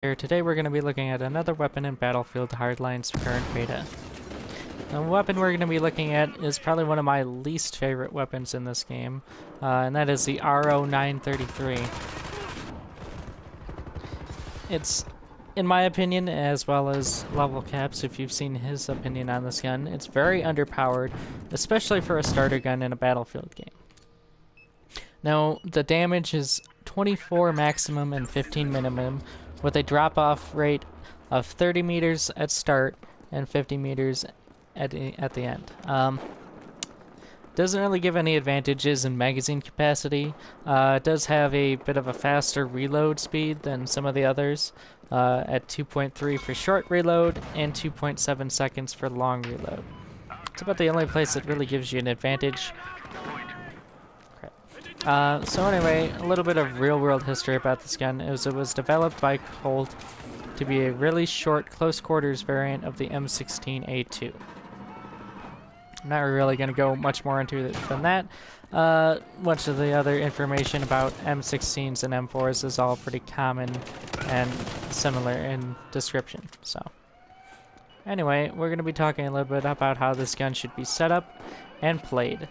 Here. Today we're going to be looking at another weapon in Battlefield Hardline's current beta. The weapon we're going to be looking at is probably one of my least favorite weapons in this game, and that is the RO33. It's, in my opinion, as well as Level Cap's, if you've seen his opinion on this gun, it's very underpowered, especially for a starter gun in a Battlefield game. Now, the damage is 24 maximum and 15 minimum, with a drop-off rate of 30 meters at start and 50 meters at the end. Doesn't really give any advantages in magazine capacity. It does have a bit of a faster reload speed than some of the others, at 2.3 for short reload and 2.7 seconds for long reload. It's about the only place that really gives you an advantage. So anyway, a little bit of real-world history about this gun is it was developed by Colt to be a really short, close-quarters variant of the M16A2. I'm not really going to go much more into it than that. Much of the other information about M16s and M4s is all pretty common and similar in description. So anyway, we're going to be talking a little bit about how this gun should be set up and played.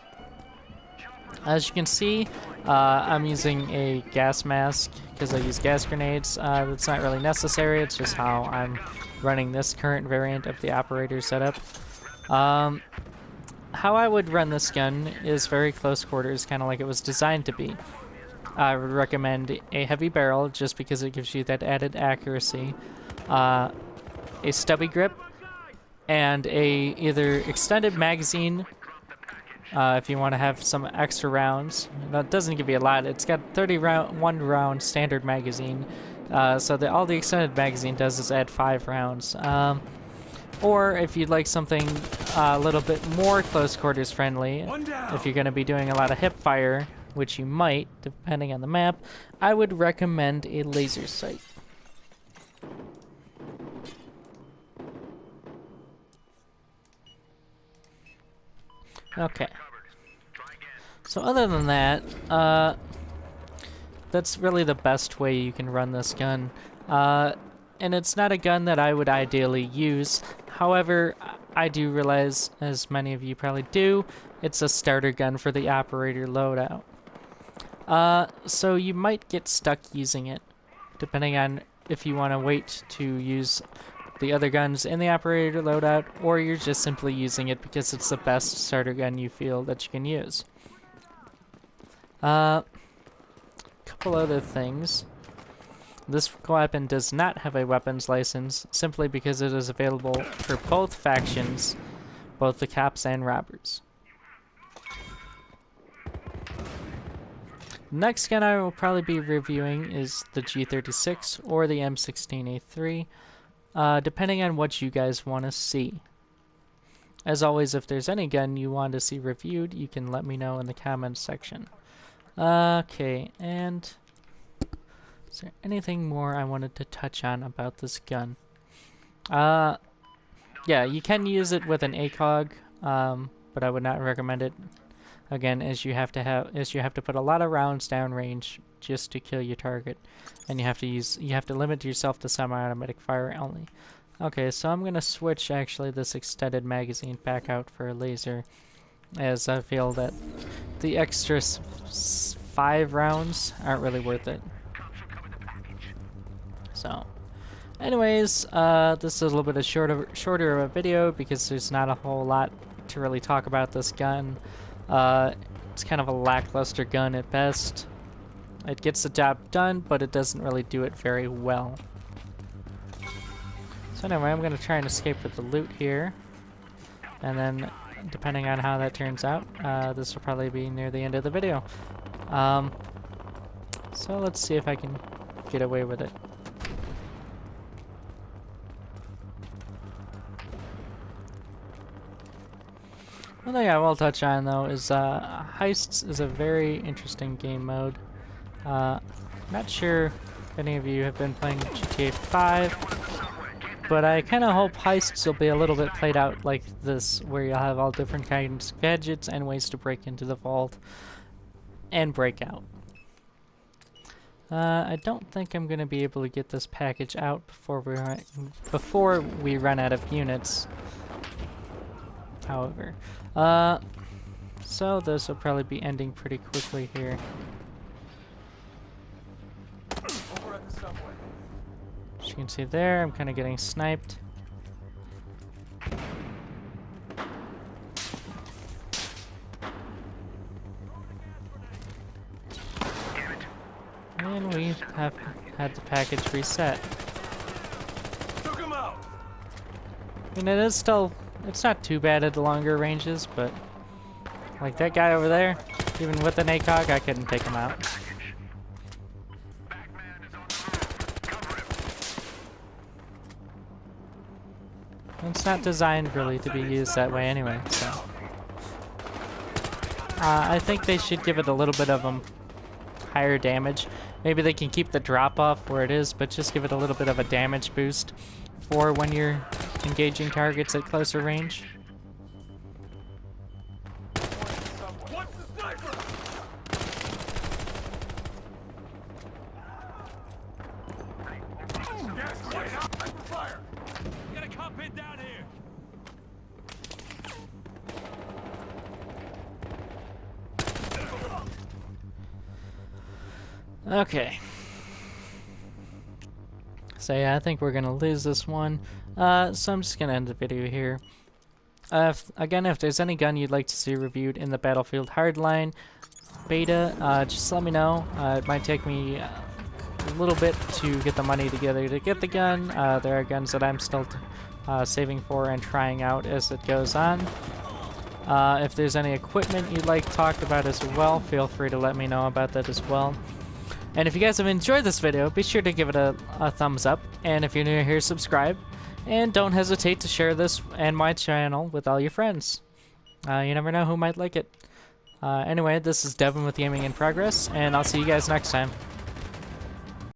As you can see, I'm using a gas mask because I use gas grenades. That's not really necessary, it's just how I'm running this current variant of the operator setup. How I would run this gun is very close quarters, kind of like it was designed to be. I would recommend a heavy barrel just because it gives you that added accuracy, a stubby grip, and a either extended magazine if you want to have some extra rounds. That doesn't give you a lot. It's got 31 round standard magazine, so all the extended magazine does is add 5 rounds. Or if you'd like something a little bit more close quarters friendly, if you're going to be doing a lot of hip fire, which you might depending on the map, I would recommend a laser sight. Okay. So other than that, that's really the best way you can run this gun. And it's not a gun that I would ideally use. However, I do realize, as many of you probably do, it's a starter gun for the operator loadout. So you might get stuck using it, depending on if you want to wait to use the other guns in the operator loadout, or you're just simply using it because it's the best starter gun you feel that you can use. Couple other things. This weapon does not have a weapons license, simply because it is available for both factions, both the cops and robbers. The next gun I will probably be reviewing is the G36 or the M16A3. Depending on what you guys want to see. As always, if there's any gun you want to see reviewed, you can let me know in the comments section. Okay, and is there anything more I wanted to touch on about this gun? Yeah, you can use it with an ACOG, but I would not recommend it. Again, as you have to put a lot of rounds downrange just to kill your target, and you have to limit yourself to semi-automatic fire only. Okay, so I'm gonna switch actually this extended magazine back out for a laser, as I feel that the extra 5 rounds aren't really worth it. So, anyways, this is a little bit of shorter of a video because there's not a whole lot to really talk about this gun. It's kind of a lackluster gun at best. It gets the job done, but it doesn't really do it very well. So anyway, I'm going to try and escape with the loot here. And then, depending on how that turns out, this will probably be near the end of the video. So let's see if I can get away with it. One thing I will touch on, though, is heists is a very interesting game mode. Not sure if any of you have been playing GTA 5, but I kind of hope heists will be a little bit played out like this, where you'll have all different kinds of gadgets and ways to break into the vault and break out. I don't think I'm gonna be able to get this package out before we run out of units. However, so this will probably be ending pretty quickly here. Over at the subway. As you can see there, I'm kind of getting sniped. And we have had the package reset. Took him out. And it is still, it's not too bad at the longer ranges, but like that guy over there, even with an ACOG, I couldn't take him out. It's not designed really to be used that way anyway, so. I think they should give it a little bit of higher damage. Maybe they can keep the drop off where it is, but just give it a little bit of a damage boost for when you're engaging targets at closer range. What's the sniper? Gas grenade out. Sniper fire. Got a cop hit down here. Okay. So yeah, I think we're gonna lose this one. So I'm just gonna end the video here. Again, if there's any gun you'd like to see reviewed in the Battlefield Hardline beta, just let me know. It might take me a little bit to get the money together to get the gun. There are guns that I'm still saving for and trying out as it goes on. If there's any equipment you'd like talked about as well, feel free to let me know about that as well. And if you guys have enjoyed this video, be sure to give it a thumbs up. And if you're new here, subscribe. And don't hesitate to share this and my channel with all your friends. You never know who might like it. Anyway, this is Devon with Gaming in Progress, and I'll see you guys next time.